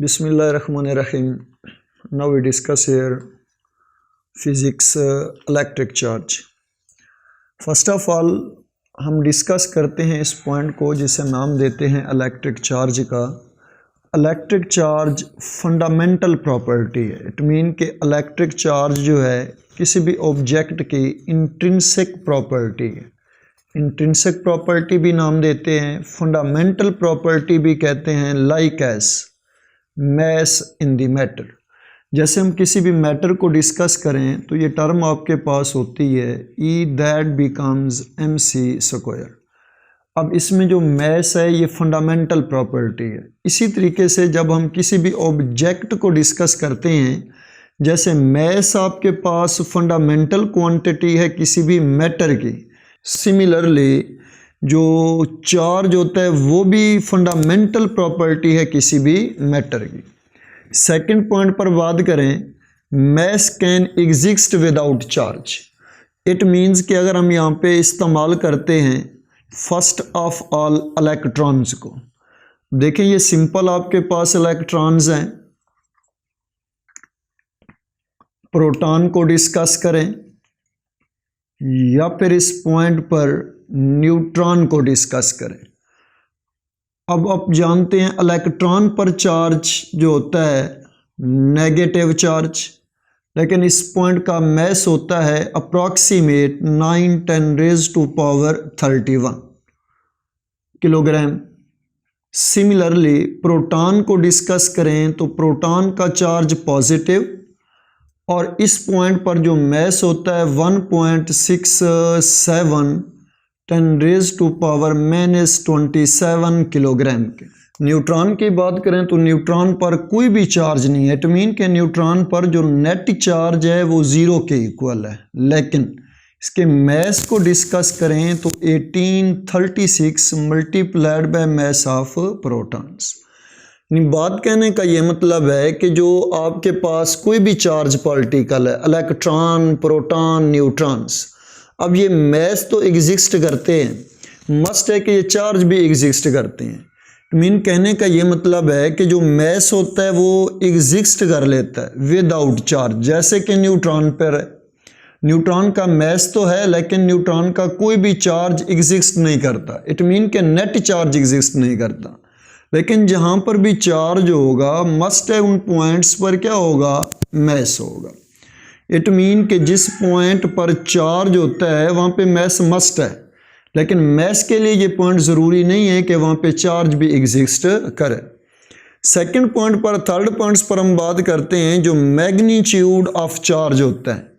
Bismillahirrahmanirrahim. Now we discuss here physics electric charge. First of all हम discuss करते हैं इस पॉइंट को जिसे नाम देते हैं इलेक्ट्रिक चार्ज का. इलेक्ट्रिक चार्ज फंडामेंटल प्रॉपर्टी है. इट मीन कि इलेक्ट्रिक चार्ज जो है किसी भी ऑब्जेक्ट की इंट्रिंसिक प्रॉपर्टी है. इंट्रिंसिक प्रॉपर्टी भी नाम देते हैं, फंडामेंटल प्रॉपर्टी भी कहते हैं. Like as mass in the matter. जैसे हम किसी भी मैटर को डिस्कस करें तो ये टर्म आपके पास होती है E that becomes m c square. अब इसमें जो मैस है ये फंडामेंटल प्रॉपर्टी है. इसी तरीके से जब हम किसी भी ऑब्जेक्ट को डिस्कस करते हैं, जैसे मैस आपके पास फंडामेंटल क्वांटिटी है किसी भी मैटर की, सिमिलरली जो चार्ज होता है वो भी फंडामेंटल प्रॉपर्टी है किसी भी मैटर की. सेकंड पॉइंट पर बात करें, mass can exist without charge. It means कि अगर हम यहाँ पे इस्तेमाल करते हैं फर्स्ट ऑफ ऑल इलेक्ट्रॉन्स को, देखें ये सिंपल आपके पास इलेक्ट्रॉन्स हैं. प्रोटॉन को डिस्कस करें या फिर इस पॉइंट पर न्यूट्रॉन को डिस्कस करें. अब आप जानते हैं इलेक्ट्रॉन पर चार्ज जो होता है नेगेटिव चार्ज, लेकिन इस पॉइंट का मैस होता है अप्रॉक्सीमेट 9×10⁻31 किलोग्राम. सिमिलरली प्रोटॉन को डिस्कस करें तो प्रोटॉन का चार्ज पॉजिटिव और इस पॉइंट पर जो मैस होता है 1.67×10⁻⁻27 किलोग्राम के. न्यूट्रॉन की बात करें तो न्यूट्रॉन पर कोई भी चार्ज नहीं है. इट मीन के न्यूट्रॉन पर जो नेट चार्ज है वो ज़ीरो के इक्वल है. लेकिन इसके मैस को डिस्कस करें तो 1836 multiplied by mass of protons. बात कहने का ये मतलब है कि जो आपके पास कोई भी चार्ज पार्टिकल है, इलेक्ट्रॉन, प्रोटॉन, न्यूट्रॉन्स, अब ये मैस तो एग्जिस्ट करते हैं, मस्ट है कि ये चार्ज भी एग्जिस्ट करते हैं. मीन कहने का ये मतलब है कि जो मैस होता है वो एग्जिस्ट कर लेता है विदाउट चार्ज. जैसे कि न्यूट्रॉन पर है, न्यूट्रॉन का मैस तो है लेकिन न्यूट्रॉन का कोई भी चार्ज एग्जिस्ट नहीं करता. इट मीन के नेट चार्ज एग्जिस्ट नहीं करता. लेकिन जहाँ पर भी चार्ज होगा मस्ट है उन पॉइंट्स पर क्या होगा, मैस होगा. इट मीन कि जिस पॉइंट पर चार्ज होता है वहाँ पे मैस मस्ट है, लेकिन मैस के लिए ये पॉइंट ज़रूरी नहीं है कि वहाँ पे चार्ज भी एग्जिस्ट करे. सेकंड पॉइंट पर, थर्ड पॉइंट्स पर हम बात करते हैं जो मैग्नीट्यूड ऑफ चार्ज होता है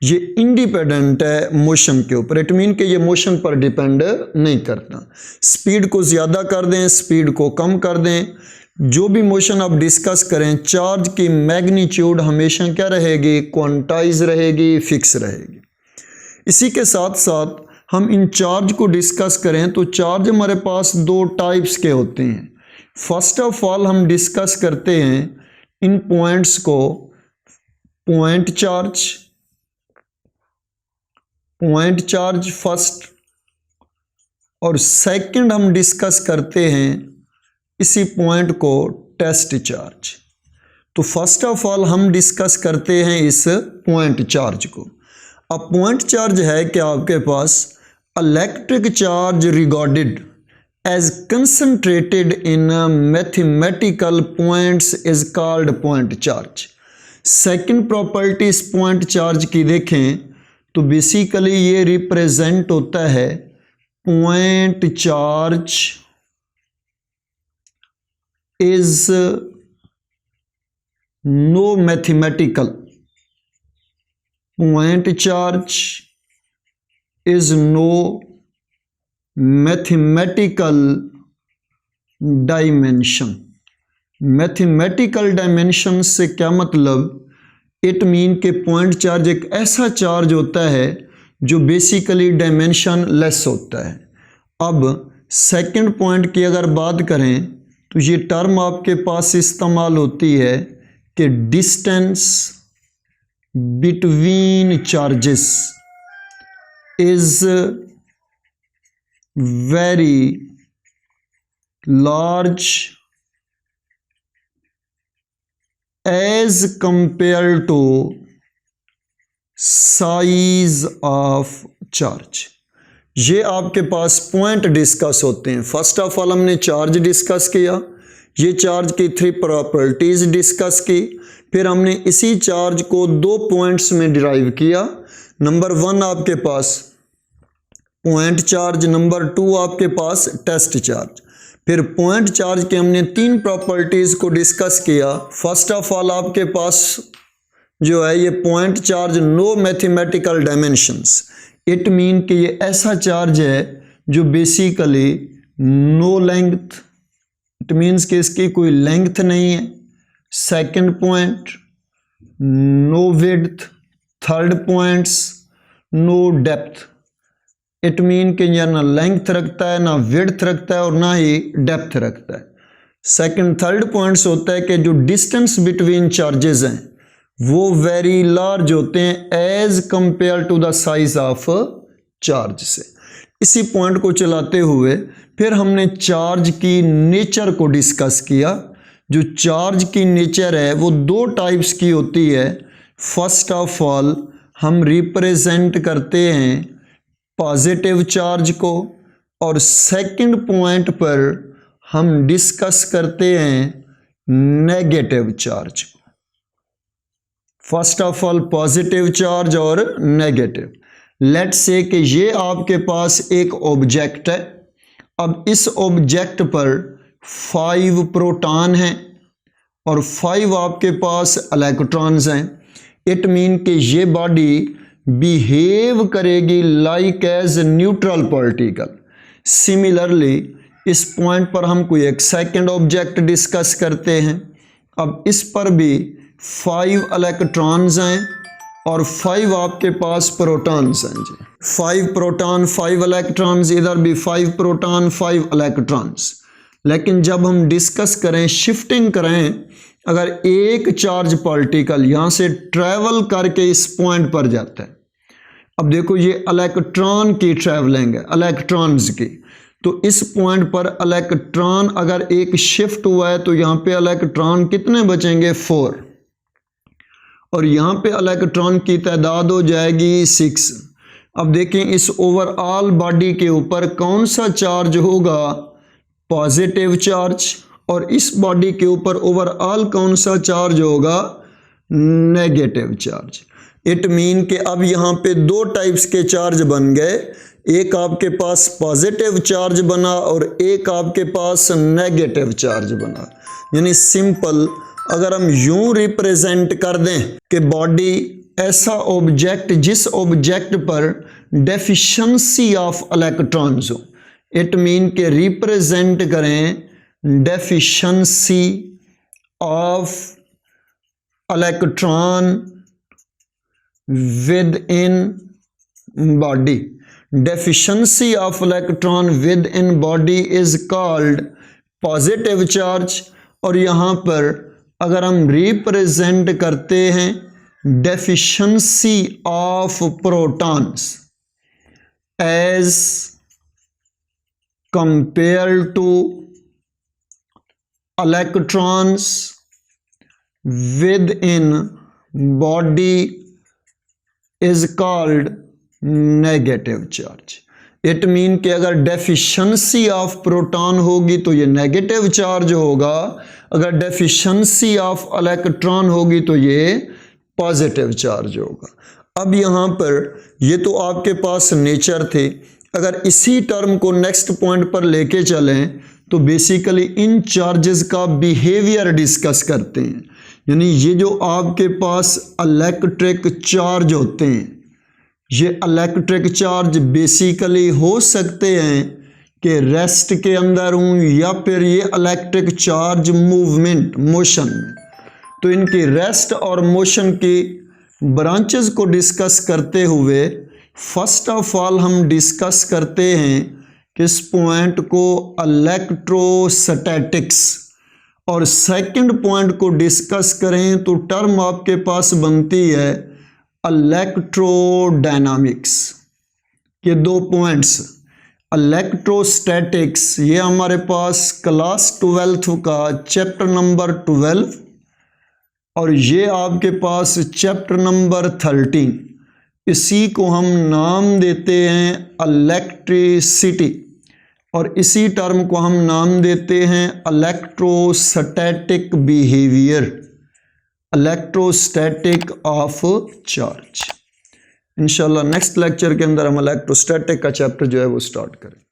ये इंडिपेंडेंट है मोशन के ऊपर. इट मीन कि ये मोशन पर डिपेंड नहीं करता. स्पीड को ज़्यादा कर दें, स्पीड को कम कर दें, जो भी मोशन आप डिस्कस करें, चार्ज की मैग्नीट्यूड हमेशा क्या रहेगी, क्वांटाइज रहेगी, फिक्स रहेगी. इसी के साथ साथ हम इन चार्ज को डिस्कस करें तो चार्ज हमारे पास दो टाइप्स के होते हैं. फर्स्ट ऑफ ऑल हम डिस्कस करते हैं इन पॉइंट्स को, पॉइंट चार्ज फर्स्ट, और सेकंड हम डिस्कस करते हैं इसी पॉइंट को टेस्ट चार्ज. तो फर्स्ट ऑफ ऑल हम डिस्कस करते हैं इस पॉइंट चार्ज को. अब पॉइंट चार्ज है कि आपके पास electric charge regarded as concentrated in mathematical points is called point charge. Second property इस पॉइंट चार्ज की देखें तो बेसिकली ये रिप्रेजेंट होता है point charge is no mathematical, point charge is no mathematical dimension. Mathematical dimension से क्या मतलब, इट मीन के पॉइंट चार्ज एक ऐसा चार्ज होता है जो बेसिकली डायमेंशन लेस होता है. अब सेकंड पॉइंट की अगर बात करें तो ये टर्म आपके पास इस्तेमाल होती है कि distance between charges is very large as compare to size of charge. ये आपके पास पॉइंट डिस्कस होते हैं। फर्स्ट ऑफ ऑल हमने चार्ज डिस्कस किया, ये चार्ज की 3 प्रॉपर्टीज डिस्कस की, फिर हमने इसी चार्ज को 2 पॉइंट्स में डिराइव किया। नंबर 1 आपके पास पॉइंट चार्ज, नंबर 2 आपके पास टेस्ट चार्ज। फिर पॉइंट चार्ज के हमने 3 प्रॉपर्टीज को डिस्कस किया। फर्स्ट ऑफ ऑल आपके पास जो है ये point charge no mathematical dimensions, it mean कि ये ऐसा चार्ज है जो basically no length, it means कि इसकी कोई लेंथ नहीं है। Second point no width, third points no depth, it mean कि यह ना लेंथ रखता है, ना विड्थ रखता है और ना ही डेप्थ रखता है। सेकंड थर्ड पॉइंट्स होता है कि जो डिस्टेंस बिटवीन चार्जेस हैं वो वेरी लार्ज होते हैं as compare to the size of charge से। इसी पॉइंट को चलाते हुए फिर हमने चार्ज की नेचर को डिस्कस किया। जो चार्ज की नेचर है वो 2 टाइप्स की होती है। फर्स्ट ऑफ ऑल हम रिप्रेजेंट करते हैं पॉजिटिव चार्ज को, और सेकंड पॉइंट पर हम डिस्कस करते हैं नेगेटिव चार्ज को। First of all positive charge और नेगेटिव। लेट्स से कि ये आपके पास एक ऑब्जेक्ट है। अब इस ऑब्जेक्ट पर 5 प्रोटॉन हैं और 5 आपके पास इलेक्ट्रॉन्स हैं। इट मीन कि ये बॉडी बिहेव करेगी like as neutral particle. Similarly इस पॉइंट पर हम कोई एक सेकंड ऑब्जेक्ट डिस्कस करते हैं। अब इस पर भी 5 इलेक्ट्रॉन्स हैं और 5 आपके पास प्रोटॉन्स हैं जी। 5 प्रोटॉन 5 इलेक्ट्रॉन्स, इधर भी 5 प्रोटॉन 5 इलेक्ट्रॉन्स। लेकिन जब हम डिस्कस करें, शिफ्टिंग करें, अगर एक चार्ज पार्टिकल यहाँ से ट्रैवल करके इस पॉइंट पर जाता है, अब देखो ये इलेक्ट्रॉन की ट्रैवलिंग है, इलेक्ट्रॉन्स की, तो इस पॉइंट पर इलेक्ट्रॉन अगर एक शिफ्ट हुआ है तो यहाँ पे इलेक्ट्रॉन कितने बचेंगे 4, और यहाँ पे इलेक्ट्रॉन की तादाद हो जाएगी 6। अब देखें इस ओवरऑल बॉडी के ऊपर कौन सा चार्ज होगा, पॉजिटिव चार्ज, और इस बॉडी के ऊपर ओवरऑल कौन सा चार्ज होगा, नेगेटिव चार्ज। इट मीन कि अब यहाँ पे 2 टाइप्स के चार्ज बन गए, एक आपके पास पॉजिटिव चार्ज बना और एक आपके पास नेगेटिव चार्ज बना। यानी सिंपल अगर हम यूं रिप्रेजेंट कर दें कि बॉडी ऐसा ऑब्जेक्ट जिस ऑब्जेक्ट पर डेफिशिएंसी ऑफ इलेक्ट्रॉन्स हो, इट मीन के रिप्रेजेंट करें deficiency of electron within body. Deficiency of electron within body is called positive charge. और यहाँ पर अगर हम रिप्रेजेंट करते हैं deficiency of protons as compare to electrons within body is called negative charge. It mean कि अगर deficiency of proton होगी तो ये नेगेटिव चार्ज होगा, अगर डेफिशिएंसी ऑफ इलेक्ट्रॉन होगी तो ये पॉजिटिव चार्ज होगा। अब यहाँ पर ये तो आपके पास नेचर थे। अगर इसी टर्म को नेक्स्ट पॉइंट पर लेके चलें तो बेसिकली इन चार्जेस का बिहेवियर डिस्कस करते हैं। यानी ये जो आपके पास इलेक्ट्रिक चार्ज होते हैं, ये इलेक्ट्रिक चार्ज बेसिकली हो सकते हैं कि रेस्ट के अंदर हूँ या फिर ये इलेक्ट्रिक चार्ज मूवमेंट मोशन में। तो इनकी रेस्ट और मोशन की ब्रांचेस को डिस्कस करते हुए फर्स्ट ऑफ ऑल हम डिस्कस करते हैं किस पॉइंट को, इलेक्ट्रोस्टैटिक्स, और सेकंड पॉइंट को डिस्कस करें तो टर्म आपके पास बनती है इलेक्ट्रोडायनामिक्स। ये 2 पॉइंट्स इलेक्ट्रोस्टैटिक्स, ये हमारे पास क्लास 12th का चैप्टर नंबर 12 और ये आपके पास चैप्टर नंबर 13, इसी को हम नाम देते हैं इलेक्ट्रिसिटी और इसी टर्म को हम नाम देते हैं electrostatic behaviour, electrostatic of charge. इंशाल्लाह नेक्स्ट लेक्चर के अंदर हम इलेक्ट्रोस्टैटिक का चैप्टर जो है वो स्टार्ट करें।